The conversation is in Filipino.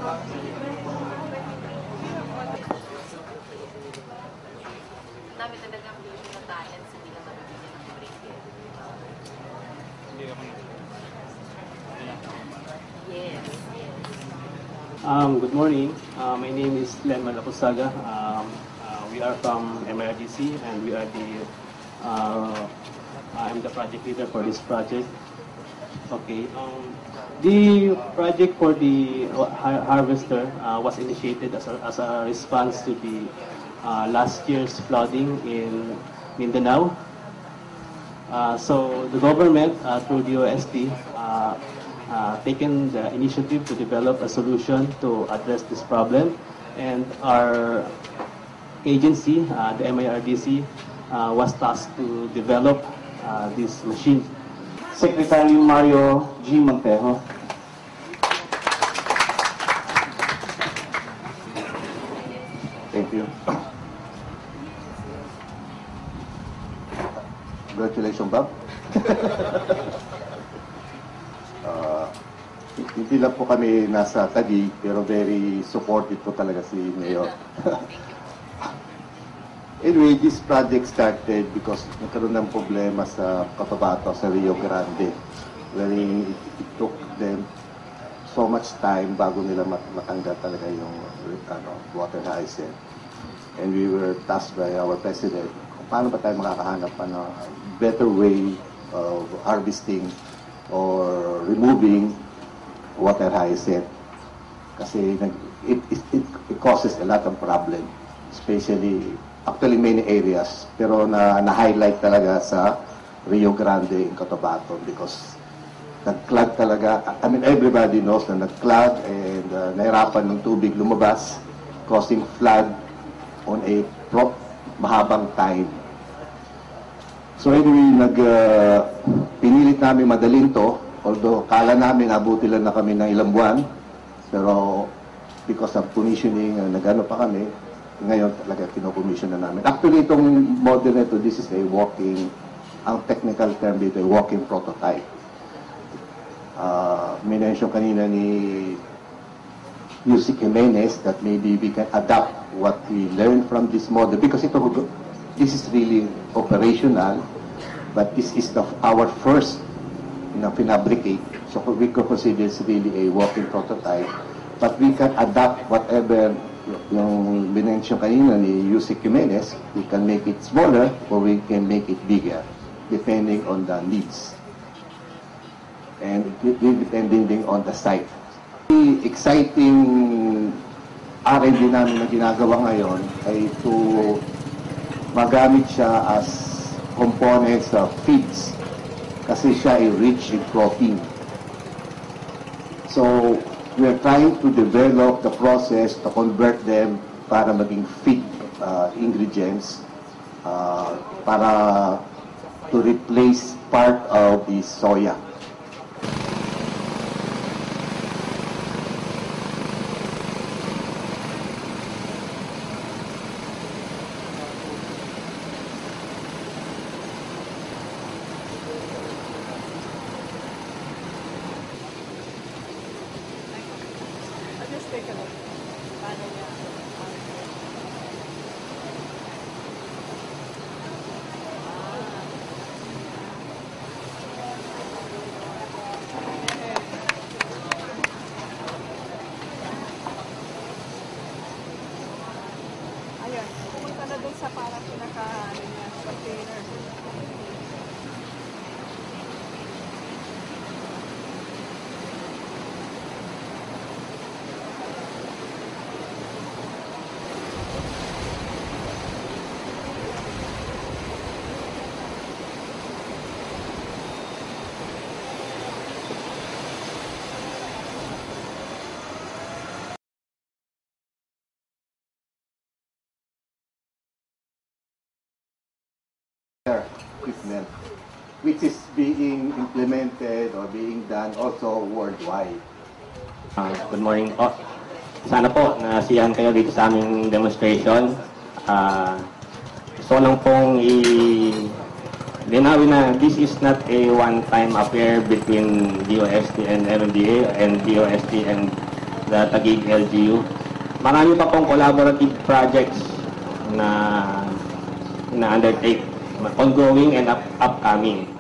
Dami talagang Filipino talents, hindi lang nabibigyan ng break. Yes, yes. Good morning. My name is Len Malapusaga. We are from MRDC and we are I'm the project leader for this project. Okay. The project for the harvester was initiated as a response to the last year's flooding in Mindanao. So the government, through the OST, taken the initiative to develop a solution to address this problem, and our agency, the MIRDC, was tasked to develop this machine. Secretary Mario G. Montejo. Thank you. Congratulations, Bob. Hindi lang po kami nasa Taguig, pero very supportive po talaga si Mayor. Anyway, this project started because nagkaroon ng problema sa Cotabato, sa Rio Grande. Wherein it took them so much time bago nila matanggal talaga yung water hyacinth. And we were tasked by our president kung paano ba tayo makakahanap ng better way of harvesting or removing water hyacinth. Kasi it causes a lot of problem, especially actually many areas, pero na-highlight talaga sa Rio Grande in Cotabato because nag-clog talaga. I mean, everybody knows na nag-clog and nahirapan ng tubig lumabas, causing flood on a mahabang time. So anyway, pinilit namin madalin to, although kala namin abuti lang na kami ng ilang buwan, pero because of commissioning, nag-ano pa kami, ngayon talaga kino-commission na namin. Actually, itong model na ito, this is a walking, ang technical term dito, a walking prototype. Minention kanina ni Yusik Jimenez that maybe we can adapt what we learned from this model because this is really operational, but this is our first pinabricate. So we could consider it's really a walking prototype, but we can adapt whatever yung binention kanina ni Yusik Jimenez. We can make it smaller or we can make it bigger depending on the needs and depending on the site. The exciting R&D namin na ginagawa ngayon ay to magamit siya as components of feeds kasi siya ay rich in protein. So we're trying to develop the process to convert them para maging feed ingredients para to replace part of the soya. Ayun, pumunta na dun sa parang container. Equipment which is being implemented or being done also worldwide. Good morning po. Sana po nasiyahan kayo dito sa aming demonstration. Gusto lang pong linawin na this is not a one-time affair between DOST and MMDA and DOST and the Taguig LGU. Marami pa pong collaborative projects na undertake, ongoing and upcoming.